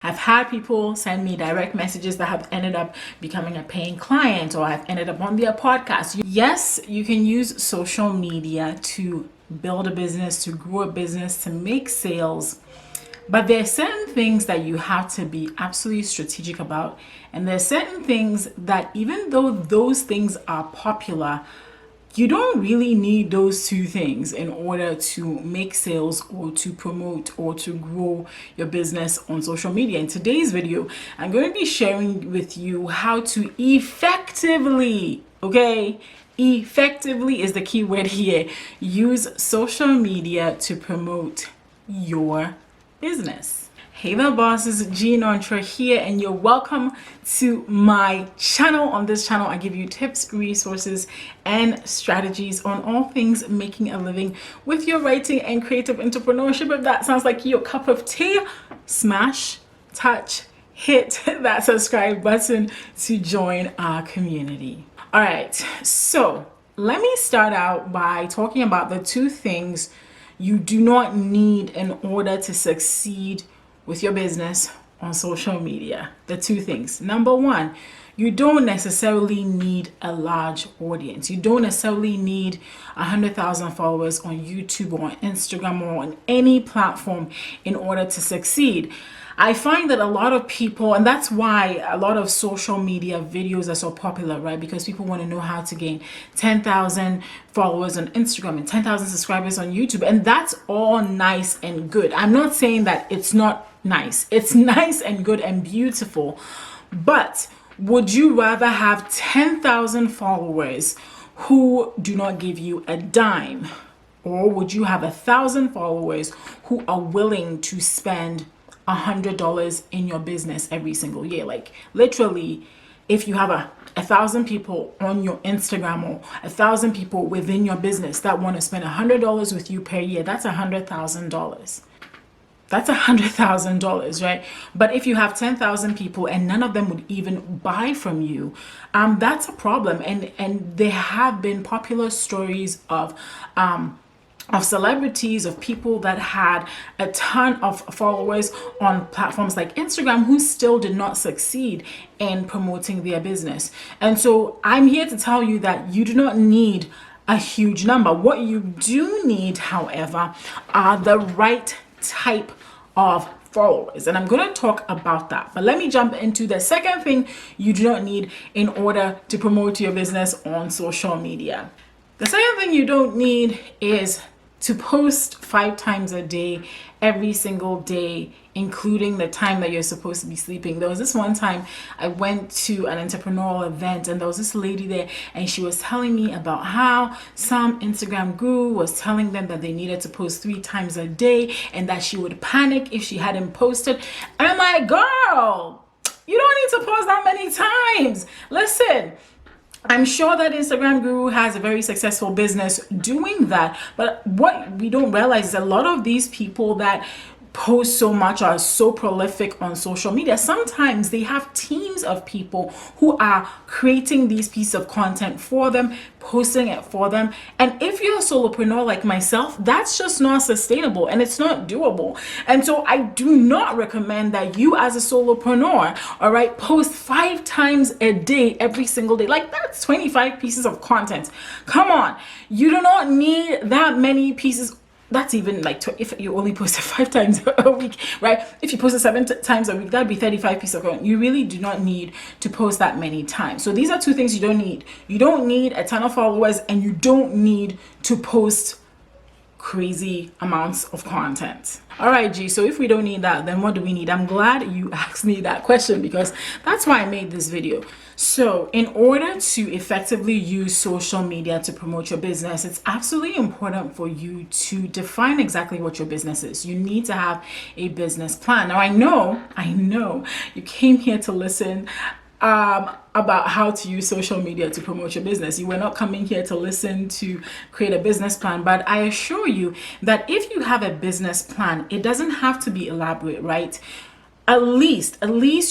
I've had people send me direct messages that have ended up becoming a paying client, or I've ended up on their podcast. Yes, you can use social media to build a business, to grow a business, to make sales. But there are certain things that you have to be absolutely strategic about. And there are certain things that, even though those things are popular, you don't really need those two things in order to make sales or to promote or to grow your business on social media. In today's video, I'm going to be sharing with you how to effectively, effectively is the key word here, use social media to promote your business. Hey there, bosses, Jean Entre here, and you're welcome to my channel. On this channel, I give you tips, resources, and strategies on all things making a living with your writing and creative entrepreneurship. If that sounds like your cup of tea, smash, touch, hit that subscribe button to join our community. All right, so let me start out by talking about the two things you do not need in order to succeed with your business on social media. The two things. Number one, you don't necessarily need a large audience. You don't necessarily need 100,000 followers on YouTube or on Instagram or on any platform in order to succeed. I find that a lot of people, and that's why a lot of social media videos are so popular, right? Because people want to know how to gain 10,000 followers on Instagram and 10,000 subscribers on YouTube. And that's all nice and good. I'm not saying that it's not nice. It's nice and good and beautiful. But would you rather have 10,000 followers who do not give you a dime? Or would you have 1,000 followers who are willing to spend $100 in your business every single year? Like literally, if you have 1,000 people on your Instagram or 1,000 people within your business that want to spend $100 with you per year, that's $100,000. That's $100,000, right? But if you have 10,000 people and none of them would even buy from you, that's a problem. And there have been popular stories of celebrities, of people that had a ton of followers on platforms like Instagram who still did not succeed in promoting their business. And so I'm here to tell you that you do not need a huge number. What you do need, however, are the right type of followers, and I'm going to talk about that. But let me jump into the second thing you do not need in order to promote your business on social media. The second thing you don't need is to post 5 times a day, every single day, including the time that you're supposed to be sleeping. There was this one time I went to an entrepreneurial event and there was this lady there and she was telling me about how some Instagram guru was telling them that they needed to post 3 times a day and that she would panic if she hadn't posted. And I'm like, girl, you don't need to post that many times. Listen, I'm sure that Instagram guru has a very successful business doing that. But what we don't realize is a lot of these people that post so much, are so prolific on social media, sometimes they have teams of people who are creating these pieces of content for them, posting it for them. And if you're a solopreneur like myself, that's just not sustainable and it's not doable. And so I do not recommend that you as a solopreneur, all right, post 5 times a day, every single day. Like that's 25 pieces of content. Come on. You do not need that many pieces. That's even like if you only posted 5 times a week, right? If you posted 7 times a week, that'd be 35 pieces of content. You really do not need to post that many times. So these are 2 things you don't need. You don't need a ton of followers and you don't need to post crazy amounts of content. All right, G, so if we don't need that, then what do we need? I'm glad you asked me that question because that's why I made this video. So in order to effectively use social media to promote your business, it's absolutely important for you to define exactly what your business is. You need to have a business plan. Now, I know you came here to listen about how to use social media to promote your business. You were not coming here to listen to create a business plan, but I assure you that if you have a business plan, it doesn't have to be elaborate, right? At least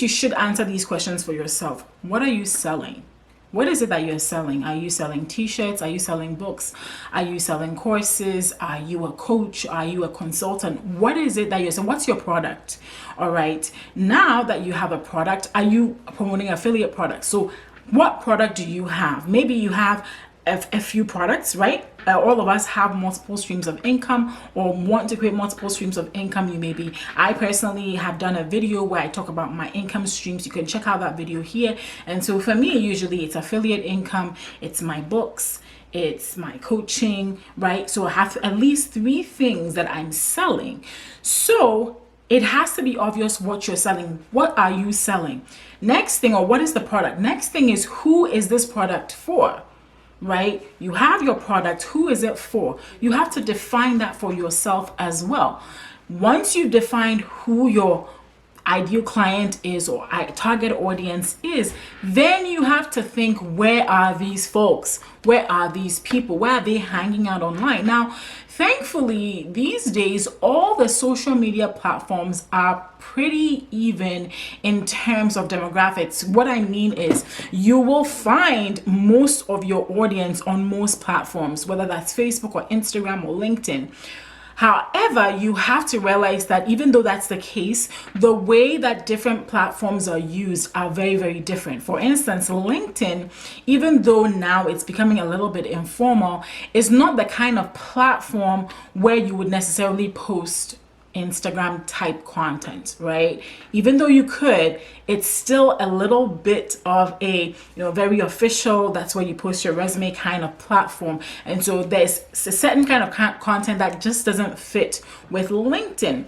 you should answer these questions for yourself. What are you selling? What is it that you're selling? Are you selling t-shirts? Are you selling books? Are you selling courses? Are you a coach? Are you a consultant? What is it that you're selling? What's your product? All right. Now that you have a product, are you promoting affiliate products? So what product do you have? Maybe you have a few products, right? All of us have multiple streams of income or want to create multiple streams of income. I personally have done a video where I talk about my income streams. You can check out that video here. And so for me, usually it's affiliate income, it's my books, it's my coaching, right? So I have at least 3 things that I'm selling. So it has to be obvious what you're selling. What are you selling? Next thing, or what is the product? Next thing is, who is this product for? Right? You have your product. Who is it for? You have to define that for yourself as well. Once you've defined who your ideal client is or target audience is, then you have to think, where are these folks? Where are these people? Where are they hanging out online? Now, thankfully, these days, all the social media platforms are pretty even in terms of demographics. What I mean is, you will find most of your audience on most platforms, whether that's Facebook or Instagram or LinkedIn. However, you have to realize that even though that's the case, the way that different platforms are used are very, very different. For instance, LinkedIn, even though now it's becoming a little bit informal, is not the kind of platform where you would necessarily post Instagram type content, right? Even though you could, it's still a little bit of a, very official, that's where you post your resume kind of platform. And so there's a certain kind of content that just doesn't fit with LinkedIn.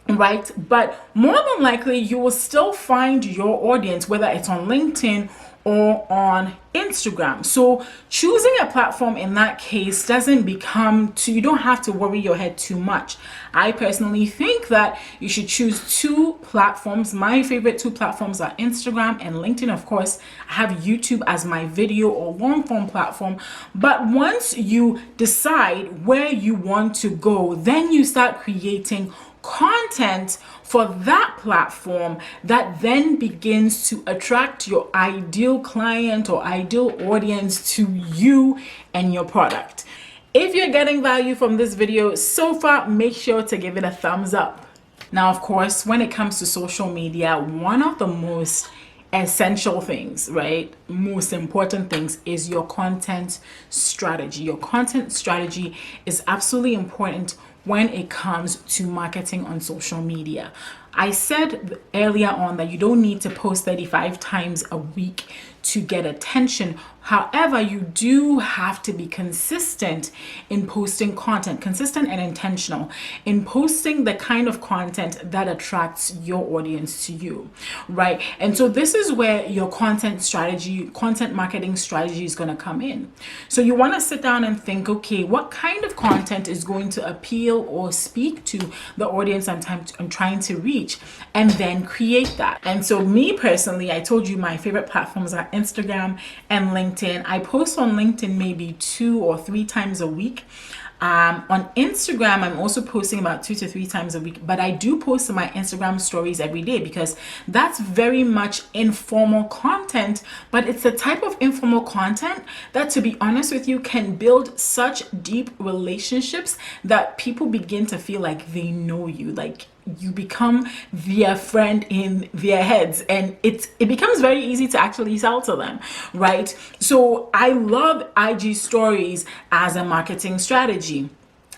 Right? But more than likely, you will still find your audience, whether it's on LinkedIn or on Instagram. So choosing a platform in that case doesn't become you don't have to worry your head too much. I personally think that you should choose 2 platforms. My favorite 2 platforms are Instagram and LinkedIn. Of course, I have YouTube as my video or long form platform. But once you decide where you want to go, then you start creating content for that platform that then begins to attract your ideal client or ideal audience to you and your product. If you're getting value from this video so far, make sure to give it a thumbs up. Now, of course, when it comes to social media, one of the most essential things, right? Most important things is your content strategy. Your content strategy is absolutely important when it comes to marketing on social media. I said earlier on that you don't need to post 35 times a week to get attention. However, you do have to be consistent in posting content, consistent and intentional in posting the kind of content that attracts your audience to you, right? And so this is where your content strategy, content marketing strategy is going to come in. So you want to sit down and think, okay, what kind of content is going to appeal or speak to the audience I'm trying to reach, and then create that. And so me personally, I told you my favorite platforms are Instagram and LinkedIn. I post on LinkedIn maybe 2 or 3 times a week. On Instagram, I'm also posting about 2 to 3 times a week, but I do post my Instagram stories every day because that's very much informal content, but it's the type of informal content that, to be honest with you, can build such deep relationships that people begin to feel like they know you, like you become their friend in their heads, and it becomes very easy to actually sell to them, right? So I love IG stories as a marketing strategy.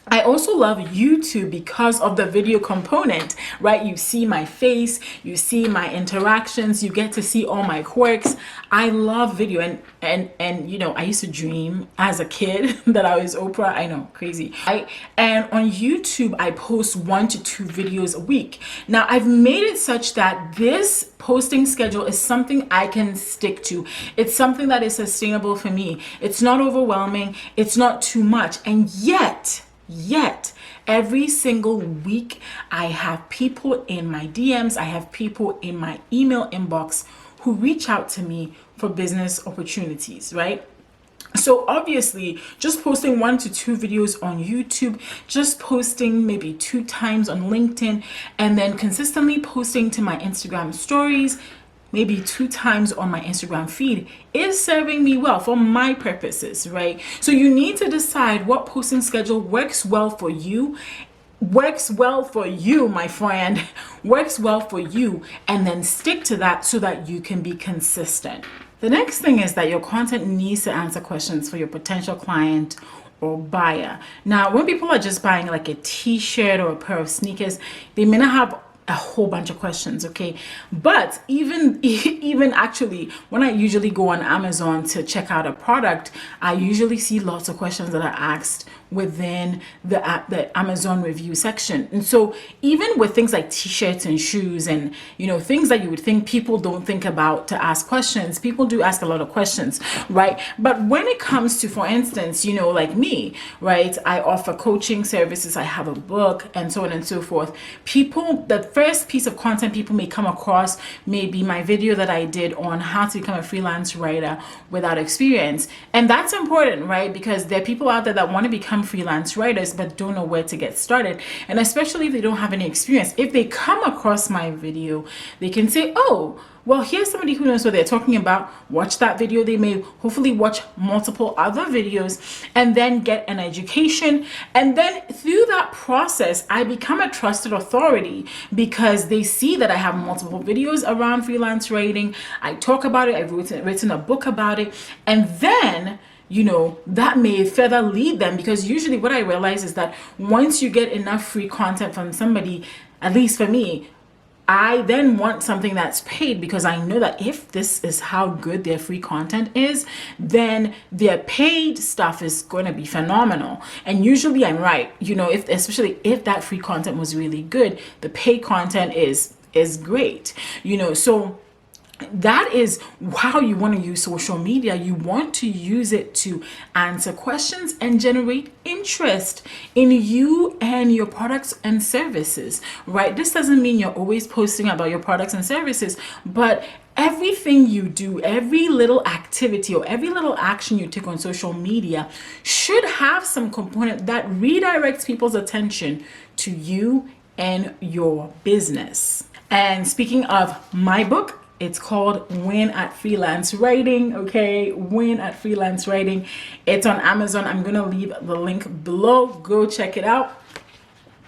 I also love YouTube because of the video component, right? You see my face, you see my interactions, you get to see all my quirks. I love video, and I used to dream as a kid that I was Oprah. I know, crazy. And on YouTube, I post 1 to 2 videos a week. Now, I've made it such that this posting schedule is something I can stick to. It's something that is sustainable for me. It's not overwhelming. It's not too much. And yet, every single week, I have people in my DMs, I have people in my email inbox who reach out to me for business opportunities, right? So obviously, just posting 1 to 2 videos on YouTube, just posting maybe 2 times on LinkedIn, and then consistently posting to my Instagram stories, maybe 2 times on my Instagram feed is serving me well for my purposes, right? So you need to decide what posting schedule works well for you, my friend, works well for you, and then stick to that so that you can be consistent. The next thing is that your content needs to answer questions for your potential client or buyer. Now, when people are just buying like a t-shirt or a pair of sneakers, they may not have a whole bunch of questions, okay? But even actually, when I usually go on Amazon to check out a product, I usually see lots of questions that are asked within the Amazon review section. And so even with things like t-shirts and shoes and things that you would think people don't think about to ask questions, people do ask a lot of questions, right? But when it comes to, for instance, like me, right, I offer coaching services, I have a book, and so on and so forth. The first piece of content people may come across may be my video that I did on how to become a freelance writer without experience. And that's important, right? Because there are people out there that want to become freelance writers but don't know where to get started. And especially if they don't have any experience, if they come across my video, they can say, oh, well, here's somebody who knows what they're talking about. Watch that video. They may hopefully watch multiple other videos and then get an education. And then through that process, I become a trusted authority because they see that I have multiple videos around freelance writing. I talk about it. I've written a book about it. And then that may further lead them, because usually what I realize is that once you get enough free content from somebody, at least for me, I then want something that's paid, because I know that if this is how good their free content is, then their paid stuff is going to be phenomenal. And usually I'm right, especially if that free content was really good, the paid content is great, so that is how you want to use social media. You want to use it to answer questions and generate interest in you and your products and services, right? This doesn't mean you're always posting about your products and services, but everything you do, every little activity or every little action you take on social media should have some component that redirects people's attention to you and your business. And speaking of my book, it's called Win at Freelance Writing, okay? Win at Freelance Writing. It's on Amazon. I'm going to leave the link below. Go check it out.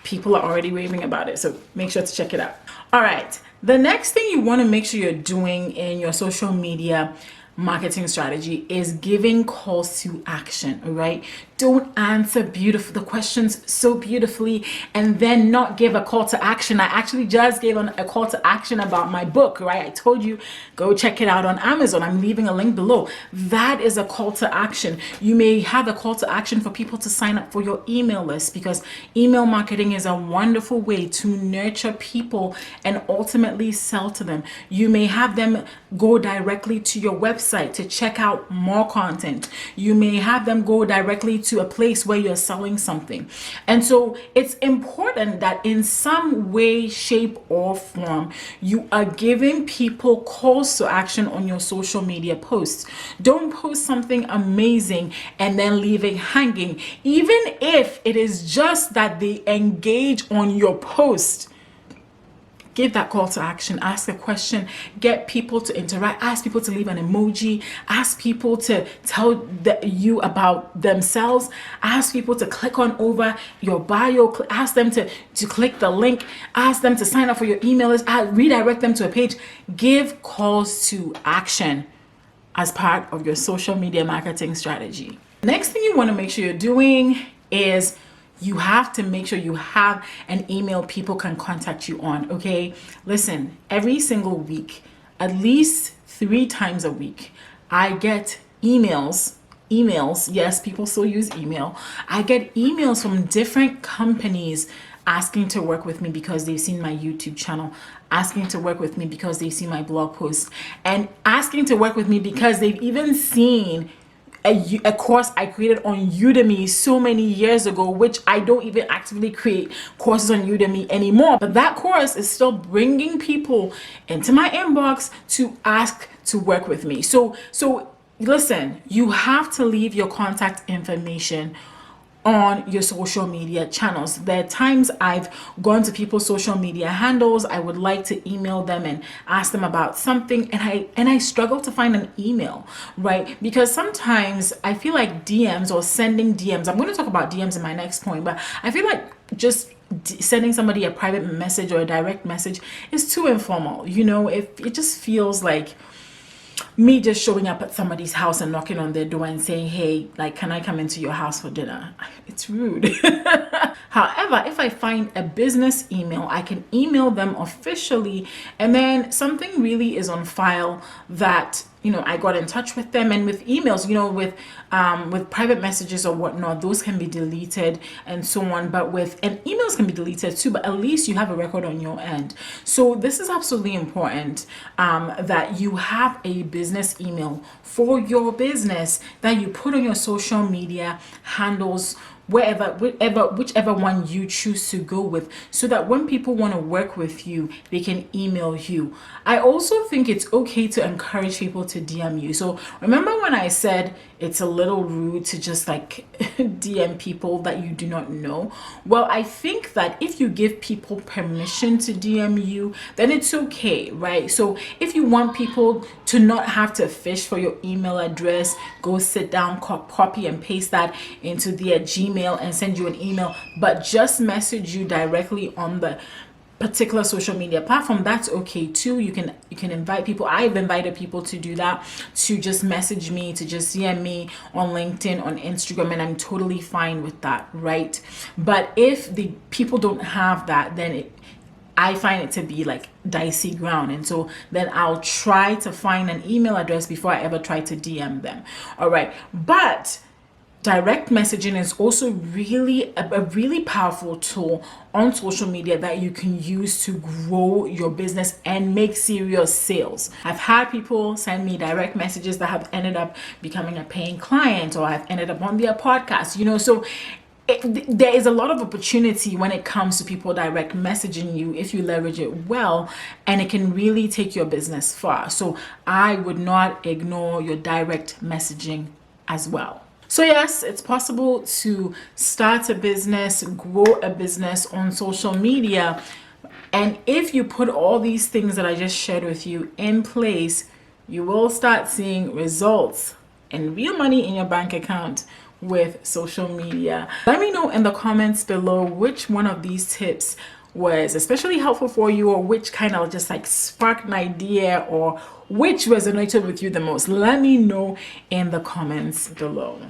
People are already raving about it, so make sure to check it out. All right. The next thing you want to make sure you're doing in your social media marketing strategy is giving calls to action, all right? Don't answer the questions so beautifully and then not give a call to action. I actually just gave a call to action about my book, right? I told you, go check it out on Amazon. I'm leaving a link below. That is a call to action. You may have a call to action for people to sign up for your email list, because email marketing is a wonderful way to nurture people and ultimately sell to them. You may have them go directly to your website to check out more content. You may have them go directly to a place where you're selling something. And so it's important that in some way, shape, or form, you are giving people calls to action on your social media posts. Don't post something amazing and then leave it hanging. Even if it is just that they engage on your post, give that call to action. Ask a question, get people to interact, ask people to leave an emoji, ask people to tell you about themselves, ask people to click on over your bio, ask them to click the link, ask them to sign up for your email list, redirect them to a page. Give calls to action as part of your social media marketing strategy. Next thing you want to make sure you're doing is you have to make sure you have an email people can contact you on, okay? Listen, every single week, at least 3 times a week, I get emails, yes, people still use email. I get emails from different companies asking to work with me because they've seen my YouTube channel, asking to work with me because they've seen my blog posts, and asking to work with me because they've even seen a course I created on Udemy so many years ago, which I don't even actively create courses on Udemy anymore. But that course is still bringing people into my inbox to ask to work with me. So listen, you have to leave your contact information on your social media channels. There are times I've gone to people's social media handles. I would like to email them and ask them about something, and I struggle to find an email, right? Because sometimes I feel like DMs or sending DMs, I'm going to talk about DMs in my next point, but I feel like just sending somebody a private message or a direct message is too informal. You know, if it just feels like me just showing up at somebody's house and knocking on their door and saying, hey, like, can I come into your house for dinner? It's rude. However, if I find a business email, I can email them officially, and then something really is on file that, you know, I got in touch with them. And with emails, you know, with private messages or whatnot, those can be deleted and so on. But and emails can be deleted too, but at least you have a record on your end. So this is absolutely important, that you have a business email for your business that you put on your social media handles, whichever one you choose to go with, so that when people want to work with you, they can email you. I also think it's okay to encourage people to DM you. So remember when I said it's a little rude to just like DM people that you do not know? Well, I think that if you give people permission to DM you, then it's okay, right? So if you want people to not have to fish for your email address, go sit down, copy and paste that into their Gmail and send you an email, but just message you directly on the particular social media platform, that's okay too. You can invite people. I've invited people to do that, to just message me, to just DM me on LinkedIn, on Instagram, and I'm totally fine with that, right? But if the people don't have that, then I find it to be like dicey ground. And so then I'll try to find an email address before I ever try to DM them. All right. But direct messaging is also really a really powerful tool on social media that you can use to grow your business and make serious sales. I've had people send me direct messages that have ended up becoming a paying client, or I've ended up on their podcast, you know. So there is a lot of opportunity when it comes to people direct messaging you if you leverage it well, and it can really take your business far. So I would not ignore your direct messaging as well. So yes, it's possible to start a business, grow a business on social media. And if you put all these things that I just shared with you in place, you will start seeing results and real money in your bank account with social media. Let me know in the comments below which one of these tips was especially helpful for you, or which kind of just like sparked an idea, or which resonated with you the most. Let me know in the comments below.